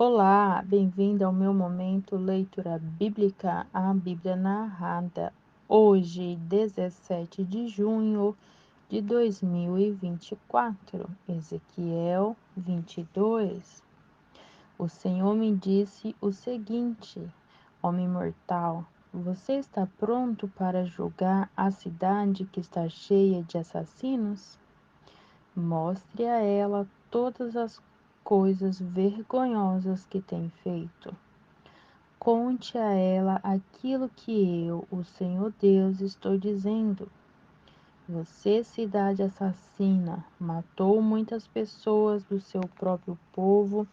Olá, bem-vindo ao meu momento leitura bíblica, a Bíblia narrada. Hoje, 17 de junho de 2024, Ezequiel 22. O Senhor me disse o seguinte: Homem mortal, você está pronto para julgar a cidade que está cheia de assassinos? Mostre a ela todas as coisas vergonhosas que tem feito. Conte a ela aquilo que eu, o Senhor Deus, estou dizendo. Você, cidade assassina, matou muitas pessoas do seu próprio povo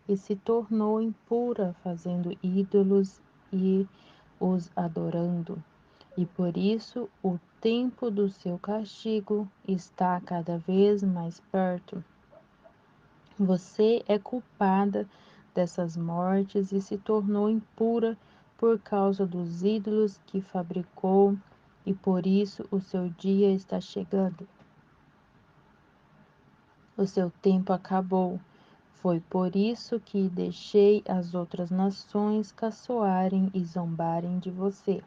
e se tornou impura, fazendo ídolos e os adorando. E por isso o tempo do seu castigo está cada vez mais perto. Você é culpada dessas mortes e se tornou impura por causa dos ídolos que fabricou, e por isso o seu dia está chegando. O seu tempo acabou. Foi por isso que deixei as outras nações caçoarem e zombarem de você.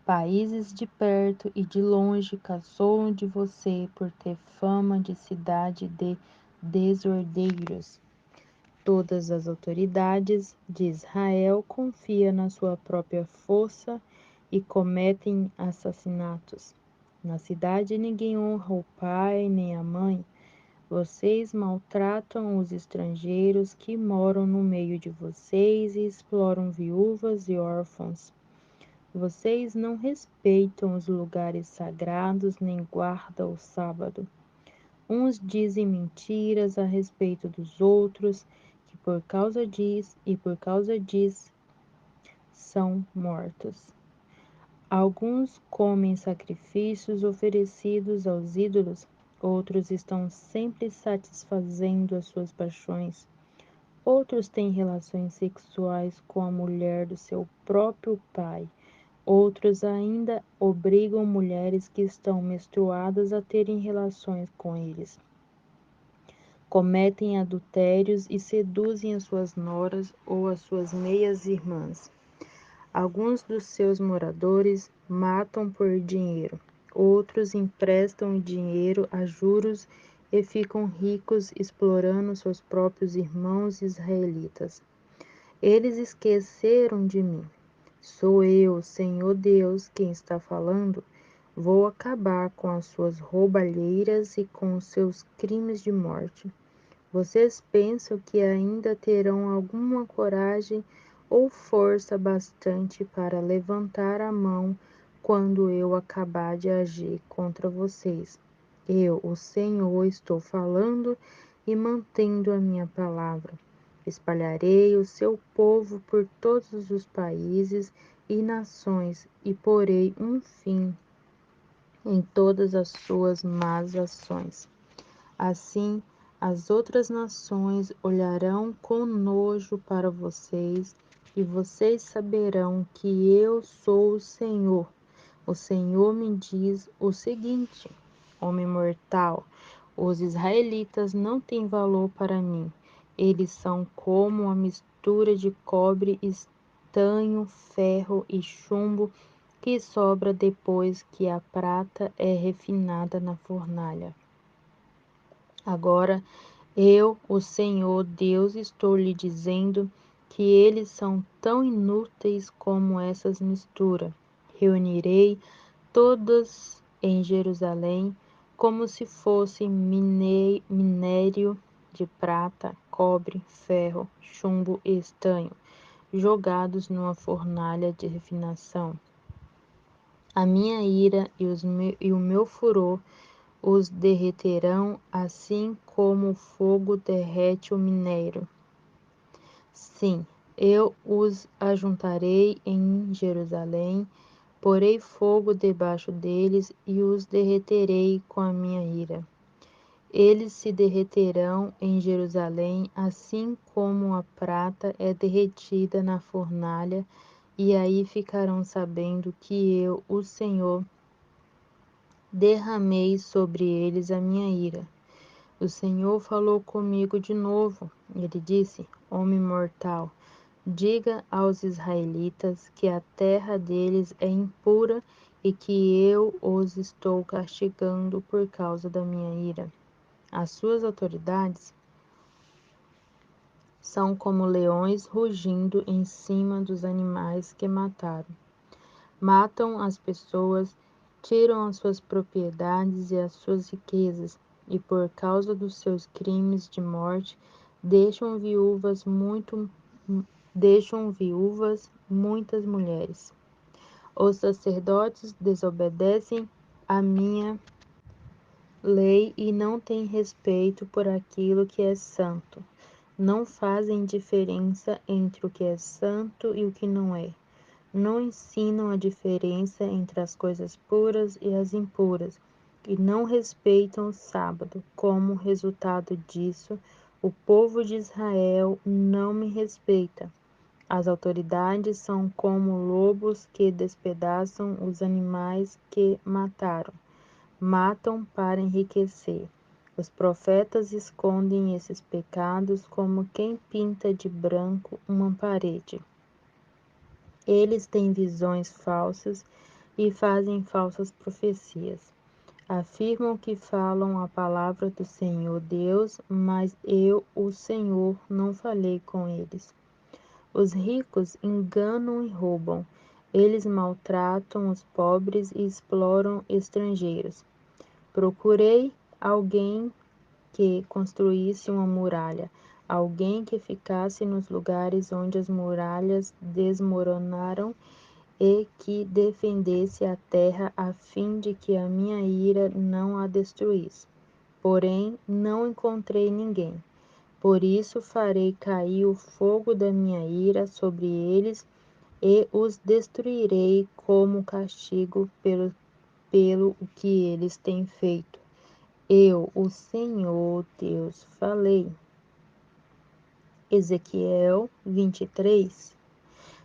Países de perto e de longe caçoam de você por ter fama de cidade de desordeiros. Todas as autoridades de Israel confiam na sua própria força e cometem assassinatos. Na cidade ninguém honra o pai nem a mãe. Vocês maltratam os estrangeiros que moram no meio de vocês e exploram viúvas e órfãos. Vocês não respeitam os lugares sagrados nem guardam o sábado. Uns dizem mentiras a respeito dos outros, que por causa disso são mortos. Alguns comem sacrifícios oferecidos aos ídolos, outros estão sempre satisfazendo as suas paixões. Outros têm relações sexuais com a mulher do seu próprio pai. Outros ainda obrigam mulheres que estão menstruadas a terem relações com eles. Cometem adultérios e seduzem as suas noras ou as suas meias-irmãs. Alguns dos seus moradores matam por dinheiro, outros emprestam dinheiro a juros e ficam ricos explorando seus próprios irmãos israelitas. Eles esqueceram de mim. Sou eu, Senhor Deus, quem está falando. Vou acabar com as suas roubalheiras e com os seus crimes de morte. Vocês pensam que ainda terão alguma coragem ou força bastante para levantar a mão quando eu acabar de agir contra vocês? Eu, o Senhor, estou falando e mantendo a minha palavra. Espalharei o seu povo por todos os países e nações e porei um fim em todas as suas más ações. Assim, as outras nações olharão com nojo para vocês e vocês saberão que eu sou o Senhor. O Senhor me diz o seguinte: Homem mortal, os israelitas não têm valor para mim. Eles são como uma mistura de cobre, estanho, ferro e chumbo que sobra depois que a prata é refinada na fornalha. Agora, eu, o Senhor Deus, estou lhe dizendo que eles são tão inúteis como essas misturas. Reunirei todas em Jerusalém como se fossem minério de prata, cobre, ferro, chumbo e estanho, jogados numa fornalha de refinação. A minha ira e o meu furor os derreterão, assim como o fogo derrete o minério. Sim, eu os ajuntarei em Jerusalém, porei fogo debaixo deles e os derreterei com a minha ira. Eles se derreterão em Jerusalém, assim como a prata é derretida na fornalha, e aí ficarão sabendo que eu, o Senhor, derramei sobre eles a minha ira. O Senhor falou comigo de novo. Ele disse: Homem mortal, diga aos israelitas que a terra deles é impura e que eu os estou castigando por causa da minha ira. As suas autoridades são como leões rugindo em cima dos animais que mataram. Matam as pessoas, tiram as suas propriedades e as suas riquezas, e por causa dos seus crimes de morte, deixam viúvas muitas mulheres. Os sacerdotes desobedecem a minha lei e não têm respeito por aquilo que é santo. Não fazem diferença entre o que é santo e o que não é. Não ensinam a diferença entre as coisas puras e as impuras, e não respeitam o sábado. Como resultado disso, o povo de Israel não me respeita. As autoridades são como lobos que despedaçam os animais que mataram. Matam para enriquecer. Os profetas escondem esses pecados como quem pinta de branco uma parede. Eles têm visões falsas e fazem falsas profecias. Afirmam que falam a palavra do Senhor Deus, mas eu, o Senhor, não falei com eles. Os ricos enganam e roubam. Eles maltratam os pobres e exploram estrangeiros. Procurei alguém que construísse uma muralha, alguém que ficasse nos lugares onde as muralhas desmoronaram e que defendesse a terra a fim de que a minha ira não a destruísse. Porém, não encontrei ninguém. Por isso farei cair o fogo da minha ira sobre eles e os destruirei como castigo pelo que eles têm feito. Eu, o Senhor Deus, falei. Ezequiel 23.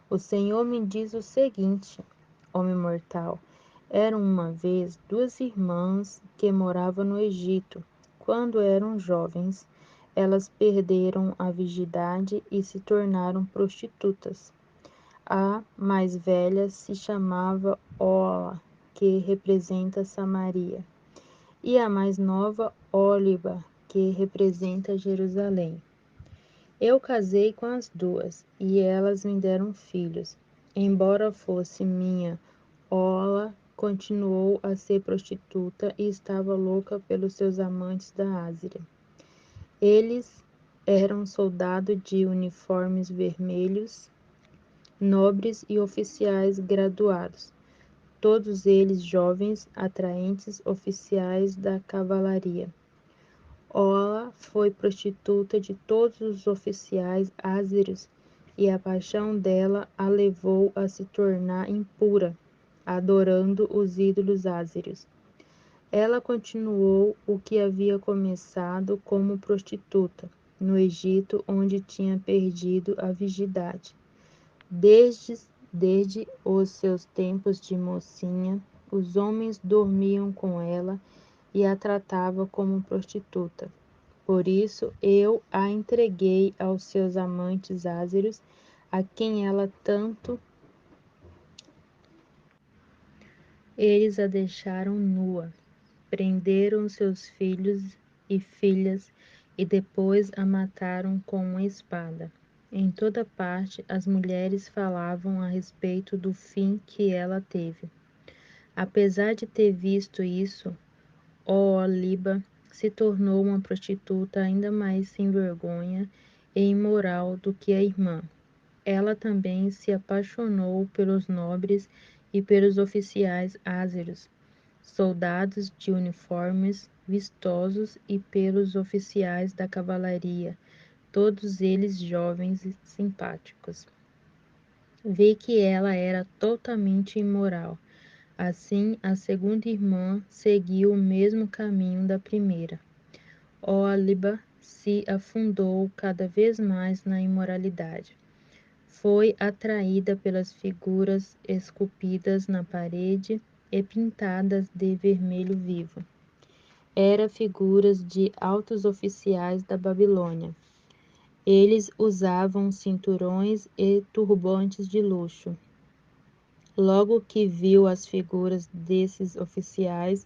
O Senhor me diz o seguinte: homem mortal, eram uma vez duas irmãs que moravam no Egito. Quando eram jovens, elas perderam a virgindade e se tornaram prostitutas. A mais velha se chamava Ola, que representa Samaria, e a mais nova, Óliba, que representa Jerusalém. Eu casei com as duas, e elas me deram filhos. Embora fosse minha, Ola continuou a ser prostituta e estava louca pelos seus amantes da Ásia. Eles eram soldados de uniformes vermelhos, nobres e oficiais graduados, todos eles jovens, atraentes oficiais da cavalaria. Ola foi prostituta de todos os oficiais ázeros e a paixão dela a levou a se tornar impura, adorando os ídolos ázeros. Ela continuou o que havia começado como prostituta, no Egito, onde tinha perdido a virgindade. Desde os seus tempos de mocinha, os homens dormiam com ela e a tratavam como prostituta. Por isso eu a entreguei aos seus amantes ázeros, a quem ela tanto. Eles a deixaram nua, prenderam seus filhos e filhas e depois a mataram com uma espada. Em toda parte as mulheres falavam a respeito do fim que ela teve. Apesar de ter visto isso, Oholiba se tornou uma prostituta ainda mais sem vergonha e imoral do que a irmã. Ela também se apaixonou pelos nobres e pelos oficiais ázeros, soldados de uniformes vistosos e pelos oficiais da cavalaria, todos eles jovens e simpáticos. Vi que ela era totalmente imoral. Assim, a segunda irmã seguiu o mesmo caminho da primeira. Oholiba se afundou cada vez mais na imoralidade. Foi atraída pelas figuras esculpidas na parede e pintadas de vermelho vivo. Eram figuras de altos oficiais da Babilônia. Eles usavam cinturões e turbantes de luxo. Logo que viu as figuras desses oficiais,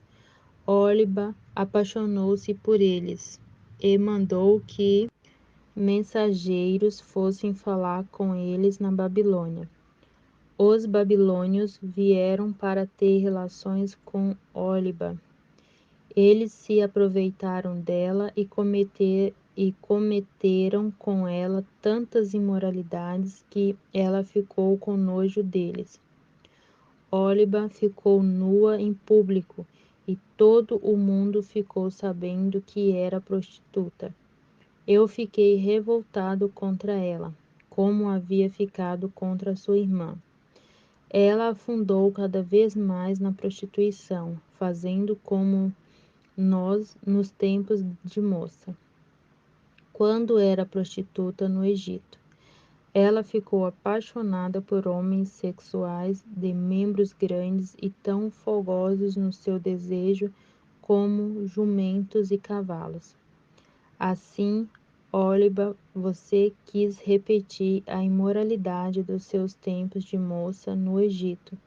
Oliba apaixonou-se por eles e mandou que mensageiros fossem falar com eles na Babilônia. Os babilônios vieram para ter relações com Oliba. Eles se aproveitaram dela e cometeram com ela tantas imoralidades que ela ficou com nojo deles. Oliba ficou nua em público e todo o mundo ficou sabendo que era prostituta. Eu fiquei revoltado contra ela, como havia ficado contra sua irmã. Ela afundou cada vez mais na prostituição, fazendo como nós nos tempos de moça, quando era prostituta no Egito. Ela ficou apaixonada por homens sexuais de membros grandes e tão fogosos no seu desejo como jumentos e cavalos. Assim, Oliba, você quis repetir a imoralidade dos seus tempos de moça no Egito,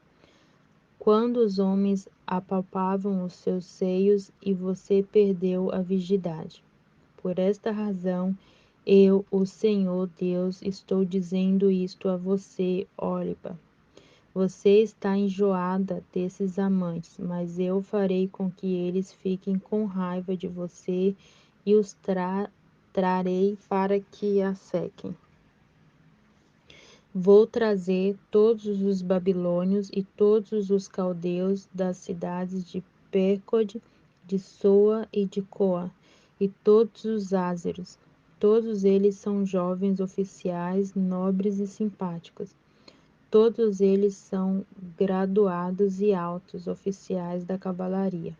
quando os homens apalpavam os seus seios e você perdeu a virgindade. Por esta razão, eu, o Senhor Deus, estou dizendo isto a você, Oliba. Você está enjoada desses amantes, mas eu farei com que eles fiquem com raiva de você e os trarei para que a sequem. Vou trazer todos os babilônios e todos os caldeus das cidades de Pekod, de Soa e de Coa, e todos os ázeros. Todos eles são jovens oficiais, nobres e simpáticos. Todos eles são graduados e altos oficiais da cavalaria.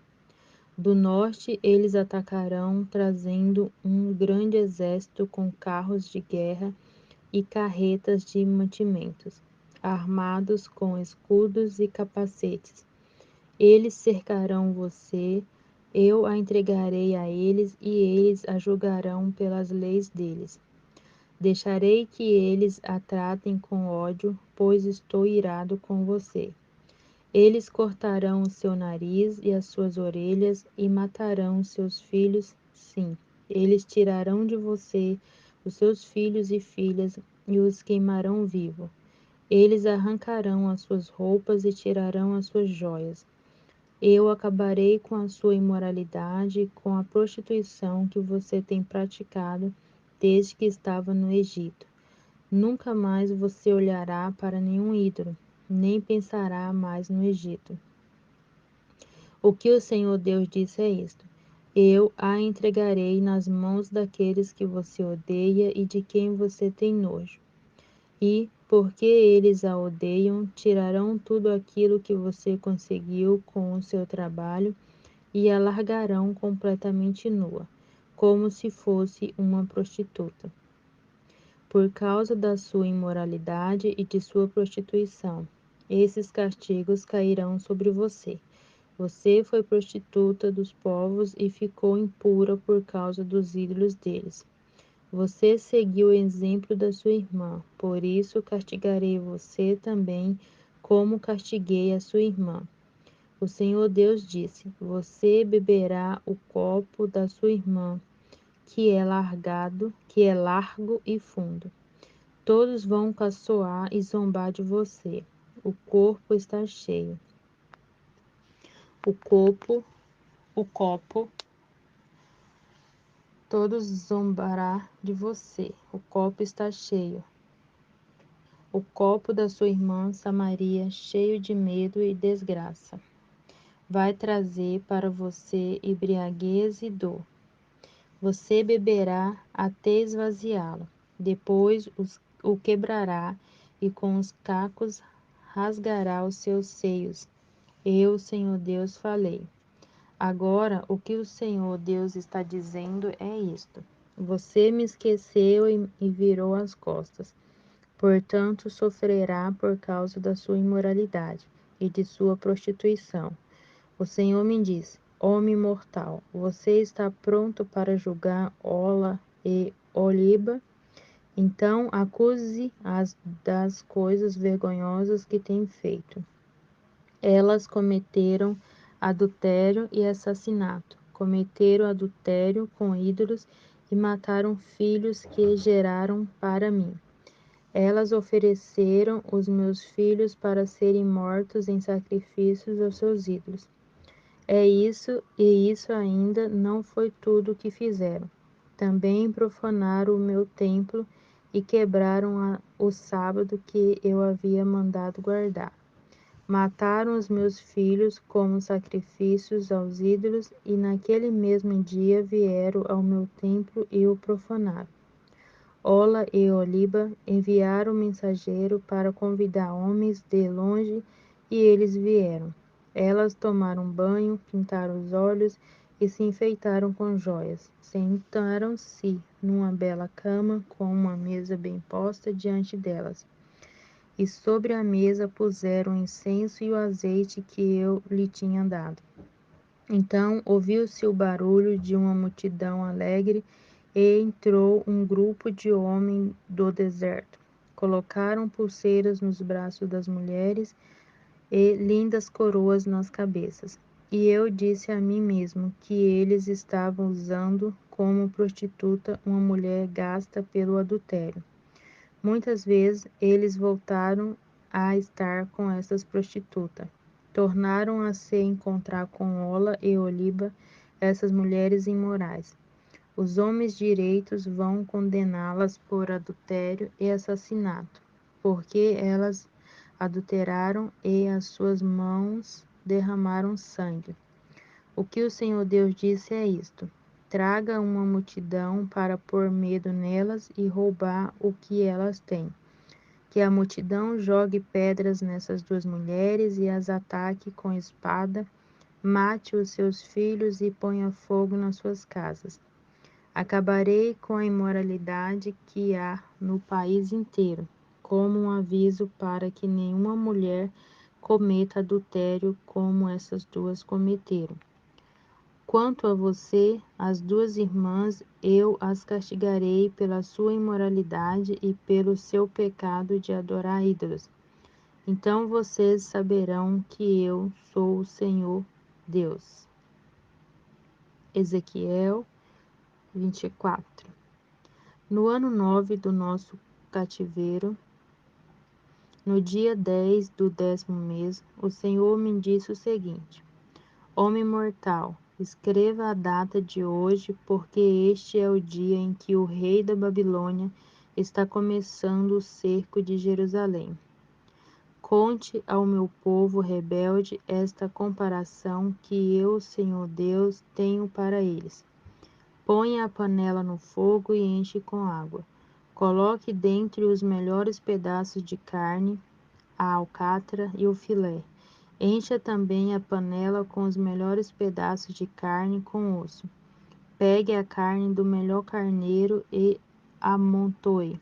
Do norte eles atacarão, trazendo um grande exército com carros de guerra e carretas de mantimentos, armados com escudos e capacetes. Eles cercarão você, eu a entregarei a eles e eles a julgarão pelas leis deles. Deixarei que eles a tratem com ódio, pois estou irado com você. Eles cortarão o seu nariz e as suas orelhas e matarão seus filhos, sim. Eles tirarão de você os seus filhos e filhas e os queimarão vivo. Eles arrancarão as suas roupas e tirarão as suas joias. Eu acabarei com a sua imoralidade, com a prostituição que você tem praticado desde que estava no Egito. Nunca mais você olhará para nenhum ídolo, nem pensará mais no Egito. O que o Senhor Deus disse é isto: eu a entregarei nas mãos daqueles que você odeia e de quem você tem nojo. E, porque eles a odeiam, tirarão tudo aquilo que você conseguiu com o seu trabalho e a largarão completamente nua, como se fosse uma prostituta. Por causa da sua imoralidade e de sua prostituição, esses castigos cairão sobre você. Você foi prostituta dos povos e ficou impura por causa dos ídolos deles. Você seguiu o exemplo da sua irmã, por isso castigarei você também, como castiguei a sua irmã. O Senhor Deus disse: você beberá o copo da sua irmã, que é largo e fundo. Todos vão caçoar e zombar de você. O corpo está cheio. O copo, o copo, todos zombará de você. O copo está cheio. O copo da sua irmã Samaria, cheio de medo e desgraça, vai trazer para você embriaguez e dor. Você beberá até esvaziá-lo. Depois o quebrará e com os cacos rasgará os seus seios. Eu, Senhor Deus, falei. Agora, o que o Senhor Deus está dizendo é isto: você me esqueceu e virou as costas. Portanto, sofrerá por causa da sua imoralidade e de sua prostituição. O Senhor me disse: homem mortal, você está pronto para julgar Ola e Oliba? Então acuse-as das coisas vergonhosas que têm feito. Elas cometeram adultério e assassinato, cometeram adultério com ídolos e mataram filhos que geraram para mim. Elas ofereceram os meus filhos para serem mortos em sacrifícios aos seus ídolos. Isso ainda não foi tudo o que fizeram. Também profanaram o meu templo e quebraram o sábado que eu havia mandado guardar. Mataram os meus filhos como sacrifícios aos ídolos, e naquele mesmo dia vieram ao meu templo e o profanaram. Ola e Oliba enviaram mensageiro para convidar homens de longe, e eles vieram. Elas tomaram banho, pintaram os olhos e se enfeitaram com joias. Sentaram-se numa bela cama, com uma mesa bem posta diante delas. E sobre a mesa puseram o incenso e o azeite que eu lhe tinha dado. Então ouviu-se o barulho de uma multidão alegre, e entrou um grupo de homens do deserto. Colocaram pulseiras nos braços das mulheres e lindas coroas nas cabeças. E eu disse a mim mesmo que eles estavam usando como prostituta uma mulher gasta pelo adultério. Muitas vezes eles voltaram a estar com essas prostitutas. Tornaram a se encontrar com Ola e Oliba, essas mulheres imorais. Os homens direitos vão condená-las por adultério e assassinato, porque elas adulteraram e as suas mãos derramaram sangue. O que o Senhor Deus disse é isto: traga uma multidão para pôr medo nelas e roubar o que elas têm. Que a multidão jogue pedras nessas duas mulheres e as ataque com espada, mate os seus filhos e ponha fogo nas suas casas. Acabarei com a imoralidade que há no país inteiro, como um aviso para que nenhuma mulher cometa adultério como essas duas cometeram. Quanto a você, as duas irmãs, eu as castigarei pela sua imoralidade e pelo seu pecado de adorar ídolos. Então vocês saberão que eu sou o Senhor Deus. Ezequiel 24. No ano 9 do nosso cativeiro, no dia 10 do 10º mês, o Senhor me disse o seguinte: Homem mortal, escreva a data de hoje, porque este é o dia em que o rei da Babilônia está começando o cerco de Jerusalém. Conte ao meu povo rebelde esta comparação que eu, Senhor Deus, tenho para eles. Ponha a panela no fogo e enche com água. Coloque dentre os melhores pedaços de carne, a alcatra e o filé. Encha também a panela com os melhores pedaços de carne com osso. Pegue a carne do melhor carneiro e amontoe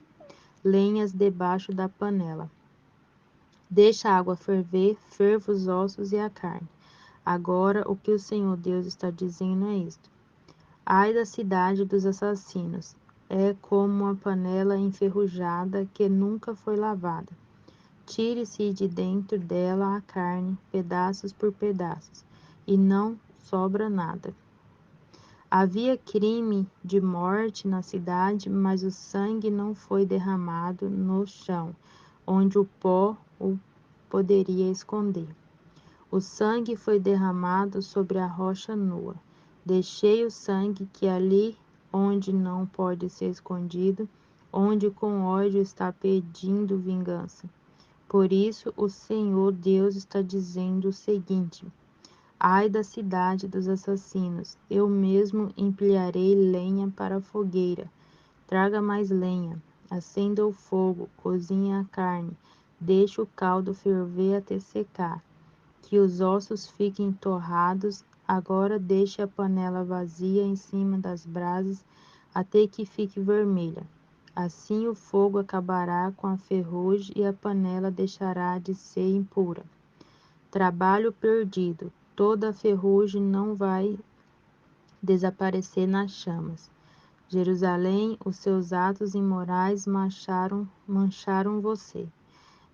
lenhas debaixo da panela. Deixe a água ferver, ferva os ossos e a carne. Agora, o que o Senhor Deus está dizendo é isto: Ai da cidade dos assassinos, é como uma panela enferrujada que nunca foi lavada. Tire-se de dentro dela a carne, pedaços por pedaços, e não sobra nada. Havia crime de morte na cidade, mas o sangue não foi derramado no chão, onde o pó o poderia esconder. O sangue foi derramado sobre a rocha nua. Deixei o sangue que ali, onde não pode ser escondido, onde com ódio está pedindo vingança. Por isso, o Senhor Deus está dizendo o seguinte: Ai da cidade dos assassinos, eu mesmo empilharei lenha para a fogueira. Traga mais lenha, acenda o fogo, cozinhe a carne, deixe o caldo ferver até secar, que os ossos fiquem torrados. Agora deixe a panela vazia em cima das brasas até que fique vermelha. Assim o fogo acabará com a ferrugem e a panela deixará de ser impura. Trabalho perdido. Toda a ferrugem não vai desaparecer nas chamas. Jerusalém, os seus atos imorais mancharam você.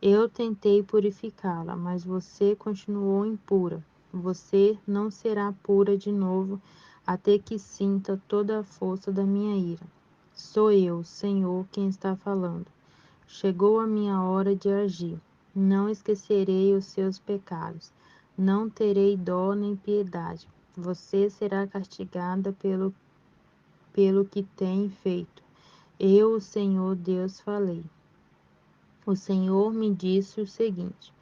Eu tentei purificá-la, mas você continuou impura. Você não será pura de novo até que sinta toda a força da minha ira. Sou eu, Senhor, quem está falando. Chegou a minha hora de agir. Não esquecerei os seus pecados. Não terei dó nem piedade. Você será castigada pelo que tem feito. Eu, o Senhor Deus, falei. O Senhor me disse o seguinte: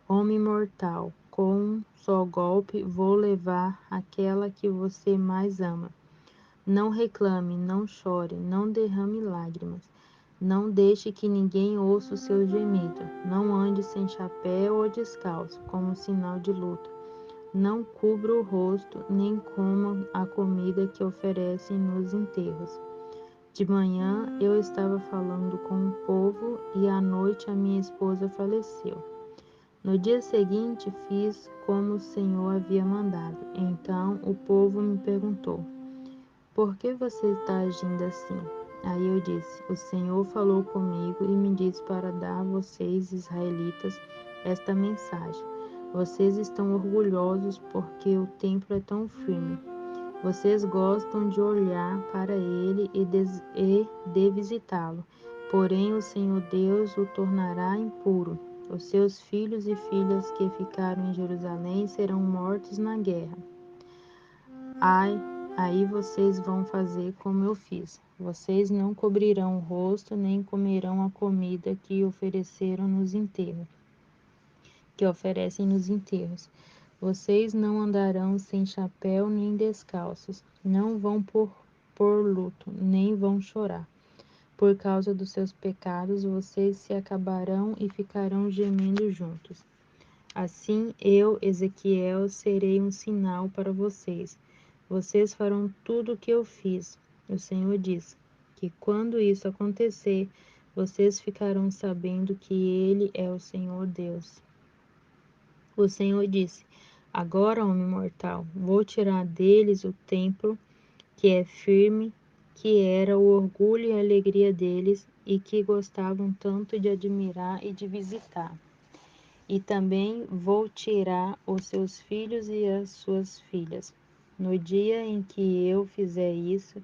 Homem mortal, com um só golpe vou levar aquela que você mais ama. Não reclame, não chore, não derrame lágrimas. Não deixe que ninguém ouça o seu gemido. Não ande sem chapéu ou descalço, como sinal de luto. Não cubra o rosto, nem coma a comida que oferecem nos enterros. De manhã eu estava falando com o povo e à noite a minha esposa faleceu. No dia seguinte fiz como o Senhor havia mandado. Então o povo me perguntou: Por que você está agindo assim? Aí eu disse: O Senhor falou comigo e me disse para dar a vocês, israelitas, esta mensagem. Vocês estão orgulhosos porque o templo é tão firme. Vocês gostam de olhar para ele e de visitá-lo. Porém, o Senhor Deus o tornará impuro. Os seus filhos e filhas que ficaram em Jerusalém serão mortos na guerra. Ai, aí vocês vão fazer como eu fiz. Vocês não cobrirão o rosto, nem comerão a comida que oferecem nos enterros. Vocês não andarão sem chapéu nem descalços. Não vão por luto, nem vão chorar. Por causa dos seus pecados, vocês se acabarão e ficarão gemendo juntos. Assim eu, Ezequiel, serei um sinal para vocês. Vocês farão tudo o que eu fiz. O Senhor diz que quando isso acontecer, vocês ficarão sabendo que Ele é o Senhor Deus. O Senhor disse: Agora, homem mortal, vou tirar deles o templo que é firme, que era o orgulho e a alegria deles e que gostavam tanto de admirar e de visitar. E também vou tirar os seus filhos e as suas filhas. No dia em que eu fizer isso,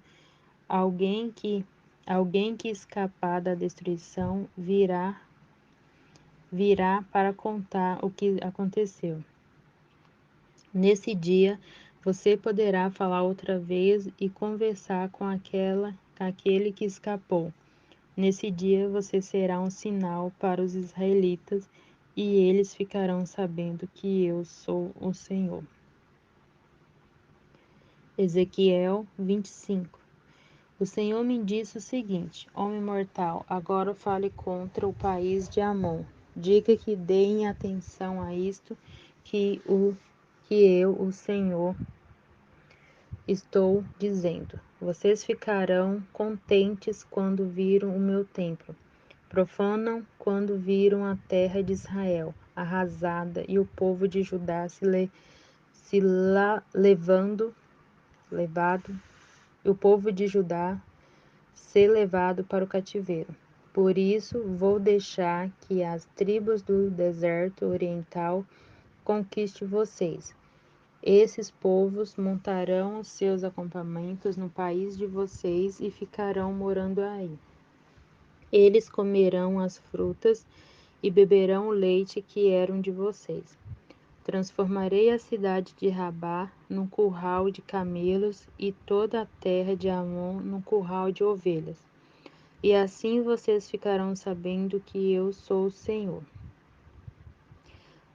alguém que escapar da destruição virá para contar o que aconteceu. Nesse dia, você poderá falar outra vez e conversar com aquele que escapou. Nesse dia, você será um sinal para os israelitas e eles ficarão sabendo que eu sou o Senhor. Ezequiel 25. O Senhor me disse o seguinte: Homem mortal, agora fale contra o país de Amon. Diga que deem atenção a isto que eu, o Senhor, estou dizendo. Vocês ficarão contentes quando viram o meu templo. Profanam quando viram a terra de Israel arrasada e o povo de Judá levado, e o povo de Judá ser levado para o cativeiro. Por isso vou deixar que as tribos do deserto oriental conquiste vocês. Esses povos montarão os seus acampamentos no país de vocês e ficarão morando aí. Eles comerão as frutas e beberão o leite que eram de vocês. Transformarei a cidade de Rabá num curral de camelos e toda a terra de Amon num curral de ovelhas. E assim vocês ficarão sabendo que eu sou o Senhor.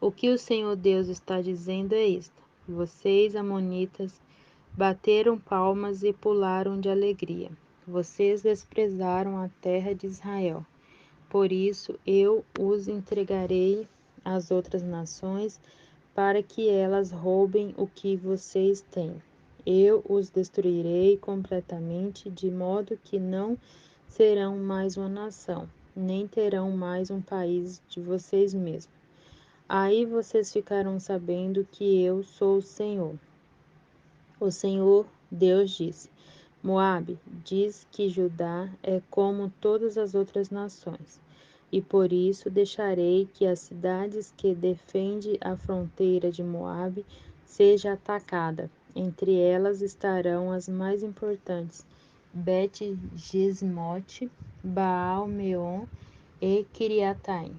O que o Senhor Deus está dizendo é isto: Vocês, amonitas, bateram palmas e pularam de alegria. Vocês desprezaram a terra de Israel. Por isso eu os entregarei às outras nações, para que elas roubem o que vocês têm. Eu os destruirei completamente, de modo que não serão mais uma nação, nem terão mais um país de vocês mesmos. Aí vocês ficarão sabendo que eu sou o Senhor. O Senhor Deus disse: Moabe diz que Judá é como todas as outras nações, e por isso deixarei que as cidades que defende a fronteira de Moabe seja atacada. Entre elas estarão as mais importantes: Bet-Jesmote, Baal-Meon e Kiriataim.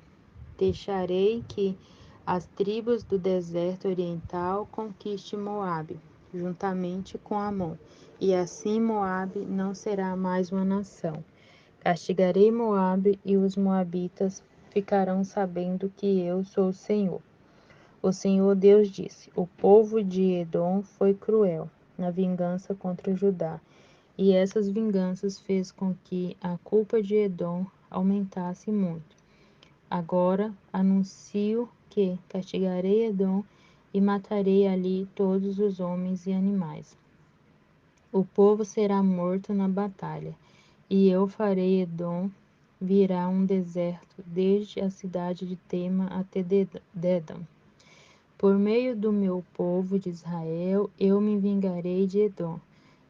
Deixarei que as tribos do deserto oriental conquistem Moabe, juntamente com Amon, e assim Moabe não será mais uma nação. Castigarei Moabe e os moabitas ficarão sabendo que eu sou o Senhor. O Senhor Deus disse: O povo de Edom foi cruel na vingança contra Judá, e essas vinganças fez com que a culpa de Edom aumentasse muito. Agora anuncio que castigarei Edom e matarei ali todos os homens e animais. O povo será morto na batalha, e eu farei Edom virar um deserto, desde a cidade de Tema até Dedã. Por meio do meu povo de Israel, eu me vingarei de Edom.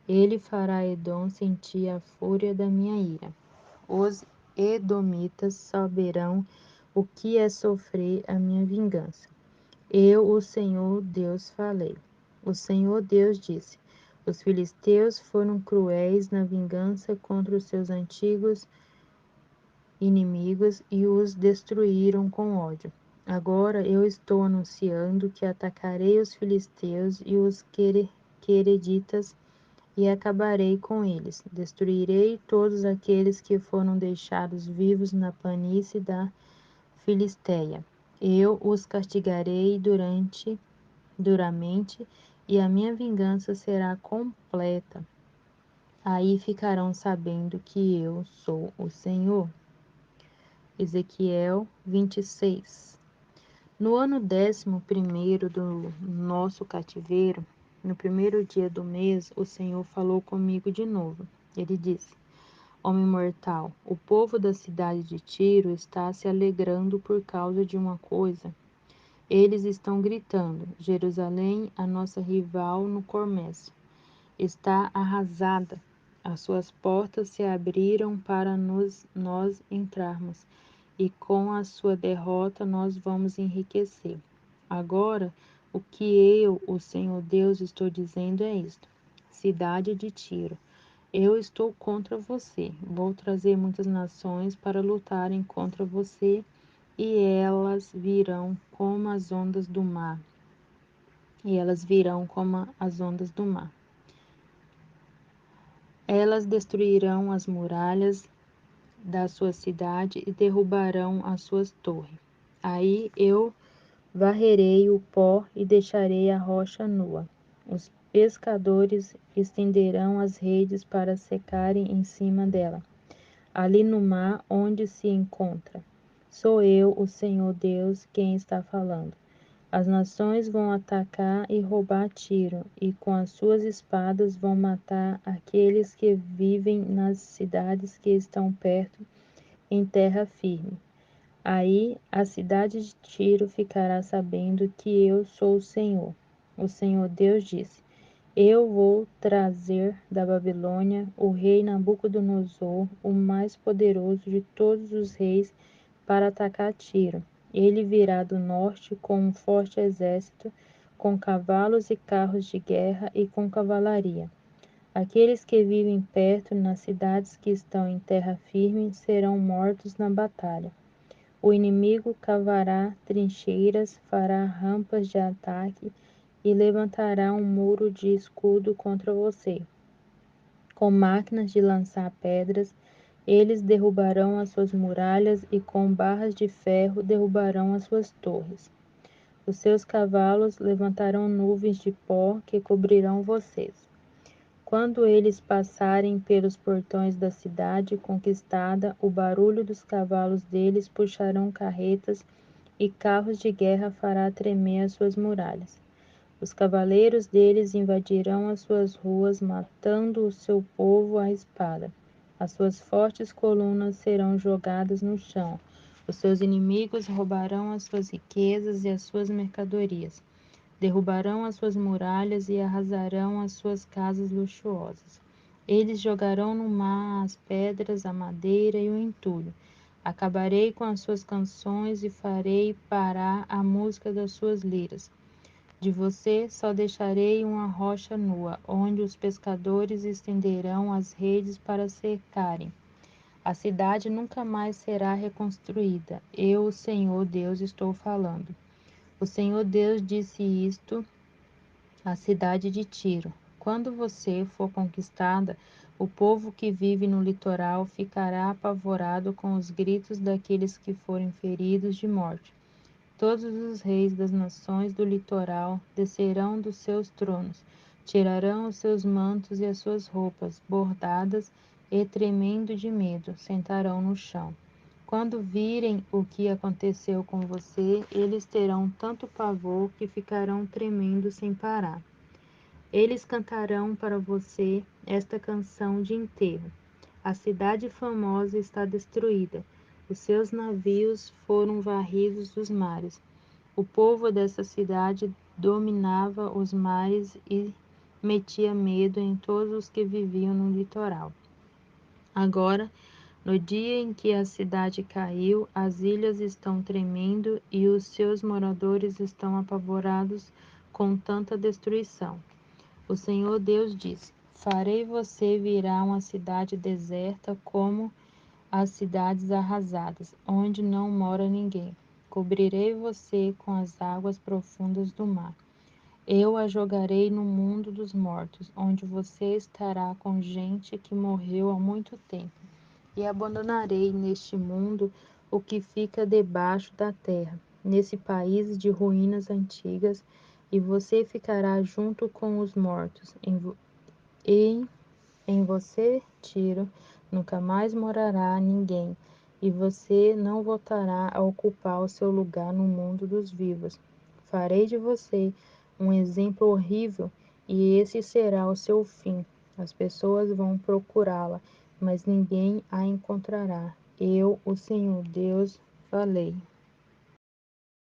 Ele fará Edom sentir a fúria da minha ira. Os edomitas saberão o que é sofrer a minha vingança. Eu, o Senhor Deus, falei. O Senhor Deus disse: Os filisteus foram cruéis na vingança contra os seus antigos inimigos e os destruíram com ódio. Agora eu estou anunciando que atacarei os filisteus e os quereditas e acabarei com eles. Destruirei todos aqueles que foram deixados vivos na planície da Filisteia. Eu os castigarei duramente, e a minha vingança será completa. Aí ficarão sabendo que eu sou o Senhor. Ezequiel 26. No ano 11º do nosso cativeiro, no primeiro dia do mês, o Senhor falou comigo de novo. Ele disse: Homem mortal, o povo da cidade de Tiro está se alegrando por causa de uma coisa. Eles estão gritando: Jerusalém, a nossa rival no comércio, está arrasada. As suas portas se abriram para nós entrarmos, e com a sua derrota nós vamos enriquecer. Agora, o que eu, o Senhor Deus, estou dizendo é isto: Cidade de Tiro, eu estou contra você. Vou trazer muitas nações para lutarem contra você, e elas virão como as ondas do mar. E elas virão como as ondas do mar. Elas destruirão as muralhas da sua cidade e derrubarão as suas torres. Aí eu varrerei o pó e deixarei a rocha nua. Os pescadores estenderão as redes para secarem em cima dela, ali no mar onde se encontra. Sou eu, o Senhor Deus, quem está falando. As nações vão atacar e roubar Tiro, e com as suas espadas vão matar aqueles que vivem nas cidades que estão perto, em terra firme. Aí a cidade de Tiro ficará sabendo que eu sou o Senhor. O Senhor Deus disse: Eu vou trazer da Babilônia o rei Nabucodonosor, o mais poderoso de todos os reis, para atacar Tiro. Ele virá do norte com um forte exército, com cavalos e carros de guerra e com cavalaria. Aqueles que vivem perto, nas cidades que estão em terra firme, serão mortos na batalha. O inimigo cavará trincheiras, fará rampas de ataque e levantará um muro de escudo contra você. Com máquinas de lançar pedras, eles derrubarão as suas muralhas e com barras de ferro derrubarão as suas torres. Os seus cavalos levantarão nuvens de pó que cobrirão vocês. Quando eles passarem pelos portões da cidade conquistada, o barulho dos cavalos deles puxarão carretas e carros de guerra fará tremer as suas muralhas. Os cavaleiros deles invadirão as suas ruas, matando o seu povo à espada. As suas fortes colunas serão jogadas no chão. Os seus inimigos roubarão as suas riquezas e as suas mercadorias. Derrubarão as suas muralhas e arrasarão as suas casas luxuosas. Eles jogarão no mar as pedras, a madeira e o entulho. Acabarei com as suas canções e farei parar a música das suas liras. De você só deixarei uma rocha nua, onde os pescadores estenderão as redes para cercarem. A cidade nunca mais será reconstruída. Eu, o Senhor Deus, estou falando. O Senhor Deus disse isto à cidade de Tiro: quando você for conquistada, o povo que vive no litoral ficará apavorado com os gritos daqueles que forem feridos de morte. Todos os reis das nações do litoral descerão dos seus tronos, tirarão os seus mantos e as suas roupas bordadas e, tremendo de medo, sentarão no chão. Quando virem o que aconteceu com você, eles terão tanto pavor que ficarão tremendo sem parar. Eles cantarão para você esta canção de enterro. A cidade famosa está destruída. Os seus navios foram varridos dos mares. O povo dessa cidade dominava os mares e metia medo em todos os que viviam no litoral. Agora, no dia em que a cidade caiu, as ilhas estão tremendo e os seus moradores estão apavorados com tanta destruição. O Senhor Deus disse: farei você virar uma cidade deserta como as cidades arrasadas, onde não mora ninguém. Cobrirei você com as águas profundas do mar. Eu a jogarei no mundo dos mortos, onde você estará com gente que morreu há muito tempo. E abandonarei neste mundo o que fica debaixo da terra, nesse país de ruínas antigas, e você ficará junto com os mortos. Em você, Tiro, nunca mais morará ninguém, e você não voltará a ocupar o seu lugar no mundo dos vivos. Farei de você um exemplo horrível, e esse será o seu fim. As pessoas vão procurá-la, mas ninguém a encontrará. Eu, o Senhor Deus, falei.